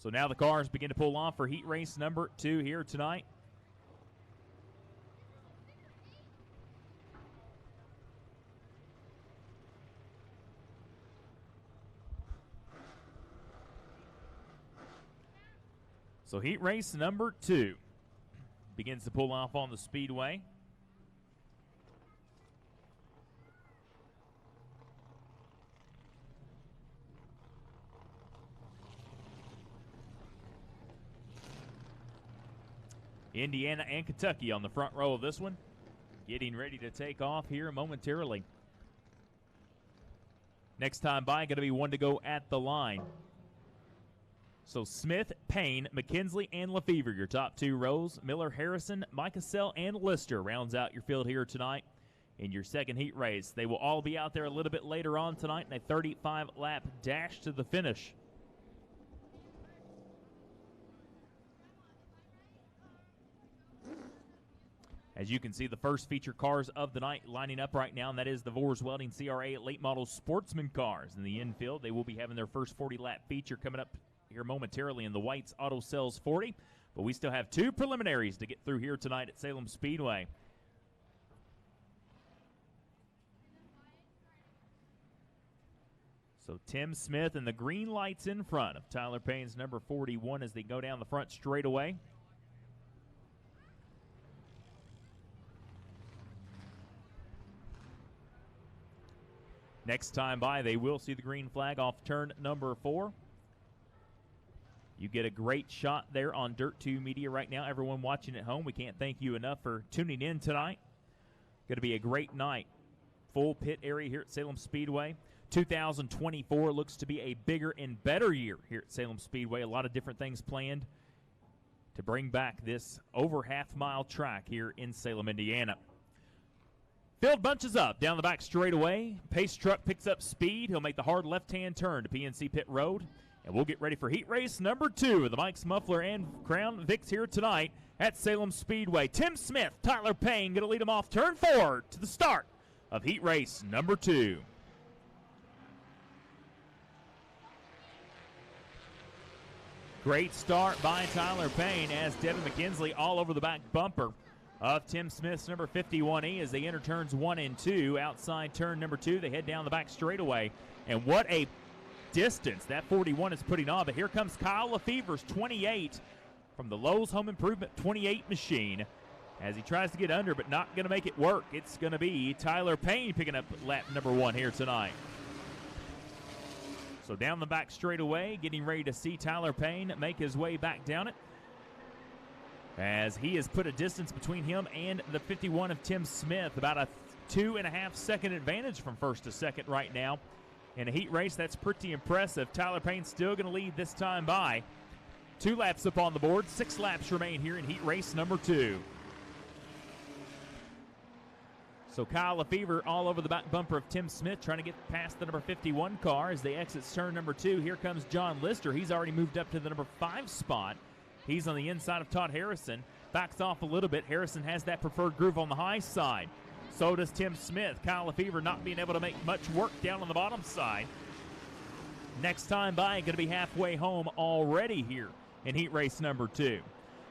So now the cars begin to pull off for heat race number 2 here tonight. So heat race number 2 begins to pull off on the Speedway. Indiana and Kentucky on the front row of this one, getting ready to take off here momentarily. Next time by, going to be one to go at the line. So Smith, Payne, McKinsley, and Lefevre, your top 2 rows. Miller, Harrison, Mike Cassell, and Lister rounds out your field here tonight in your second heat race. They will all be out there a little bit later on tonight in a 35-lap dash to the finish. As you can see, the first feature cars of the night lining up right now, and that is the Vors Welding CRA Late Model Sportsman cars. In the infield, they will be having their first 40-lap feature coming up here momentarily in the White's Auto Sales 40. But we still have 2 preliminaries to get through here tonight at Salem Speedway. So Tim Smith and the green lights in front of Tyler Payne's number 41 as they go down the front straightaway. Next time by, they will see the green flag off turn number 4. You get a great shot there on Dirt 2 Media right now. Everyone watching at home, we can't thank you enough for tuning in tonight. Going to be a great night. Full pit area here at Salem Speedway. 2024 looks to be a bigger and better year here at Salem Speedway. A lot of different things planned to bring back this over half-mile track here in Salem, Indiana. Field bunches up down the back straightaway. Pace truck picks up speed. He'll make the hard left-hand turn to PNC Pit Road. And we'll get ready for heat race number 2 of the Mike's Muffler and Crown Vics here tonight at Salem Speedway. Tim Smith, Tyler Payne going to lead them off turn 4 to the start of heat race number 2. Great start by Tyler Payne as Devin McKinsley all over the back bumper of Tim Smith's number 51E as they enter turns 1 and 2. Outside turn number 2, they head down the back straightaway. And what a distance that 41 is putting on. But here comes Kyle Lefevre's 28 from the Lowe's Home Improvement 28 machine as he tries to get under, but not going to make it work. It's going to be Tyler Payne picking up lap number 1 here tonight. So down the back straightaway, getting ready to see Tyler Payne make his way back down it, as he has put a distance between him and the 51 of Tim Smith, about a 2.5 second advantage from first to second right now. In a heat race, that's pretty impressive. Tyler Payne still going to lead this time by. 2 laps up on the board. 6 laps remain here in heat race number 2. So Kyle Lefevre all over the back bumper of Tim Smith, trying to get past the number 51 car as they exit turn number 2. Here comes John Lister. He's already moved up to the number 5 spot. He's on the inside of Todd Harrison. Backs off a little bit. Harrison has that preferred groove on the high side. So does Tim Smith. Kyle Lefevre not being able to make much work down on the bottom side. Next time by, going to be halfway home already here in heat race number 2.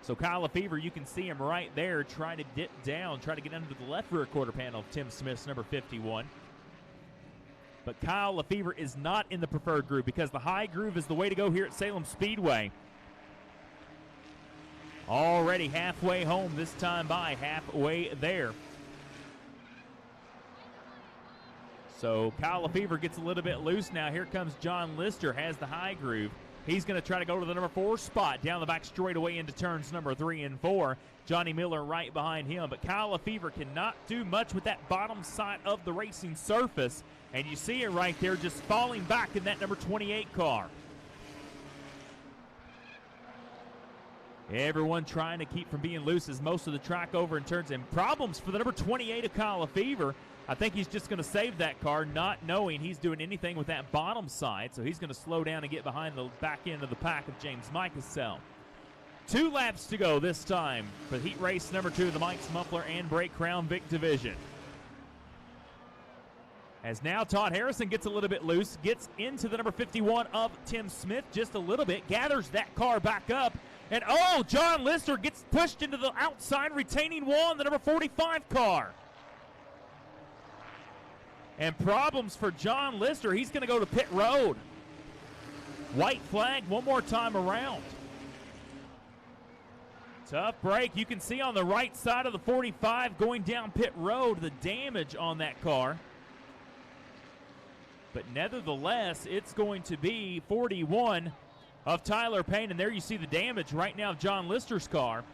So Kyle Lefevre, you can see him right there trying to dip down, try to get under the left rear quarter panel of Tim Smith's number 51. But Kyle Lefevre is not in the preferred groove because the high groove is the way to go here at Salem Speedway. Already halfway home this time by, halfway there. So Kyle Lefevre gets a little bit loose now. Here comes John Lister, has the high groove. He's going to try to go to the number 4 spot down the back straightaway into turns number 3 and 4. Johnny Miller right behind him. But Kyle Lefevre cannot do much with that bottom side of the racing surface. And you see it right there just falling back in that number 28 car. Everyone trying to keep from being loose as most of the track over and turns, and problems for the number 28 of Kyle Lefevre. I think he's just going to save that car, not knowing he's doing anything with that bottom side. So he's going to slow down and get behind the back end of the pack of James Micasell. 2 laps to go this time for heat race number 2 of the Mike's Muffler and Brake Crown Vic division. As now Todd Harrison gets a little bit loose, gets into the number 51 of Tim Smith just a little bit, gathers that car back up, and oh, John Lister gets pushed into the outside retaining wall in the number 45 car. And problems for John Lister. He's going to go to pit road. White flag one more time around. Tough break. You can see on the right side of the 45 going down pit road the damage on that car. But nevertheless, it's going to be 41 of Tyler Payne. And there you see the damage right now of John Lister's car.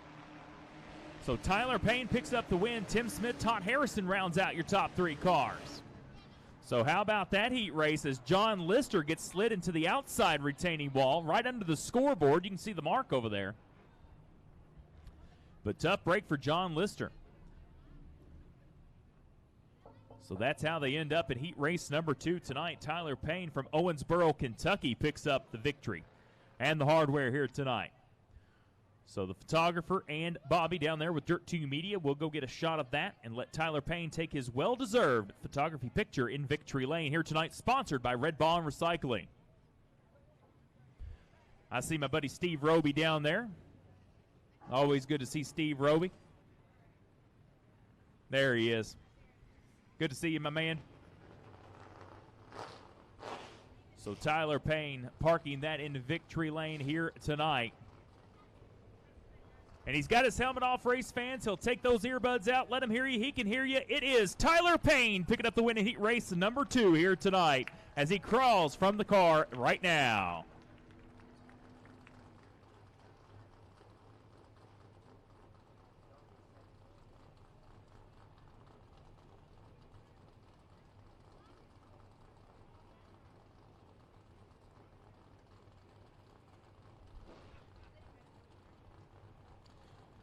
So Tyler Payne picks up the win. Tim Smith, Todd Harrison rounds out your top 3 cars. So how about that heat race as John Lister gets slid into the outside retaining wall right under the scoreboard. You can see the mark over there. But tough break for John Lister. So that's how they end up in heat race number 2 tonight. Tyler Payne from Owensboro, Kentucky picks up the victory and the hardware here tonight. So the photographer and Bobby down there with Dirt 2 Media will go get a shot of that and let Tyler Payne take his well-deserved photography picture in victory lane here tonight, sponsored by Red Ball and Recycling. I see my buddy Steve Roby down there. Always good to see Steve Roby. There he is. Good to see you, my man. So Tyler Payne parking that in victory lane here tonight. And he's got his helmet off, race fans. He'll take those earbuds out. Let him hear you. He can hear you. It is Tyler Payne picking up the win in heat race number 2 here tonight as he crawls from the car right now.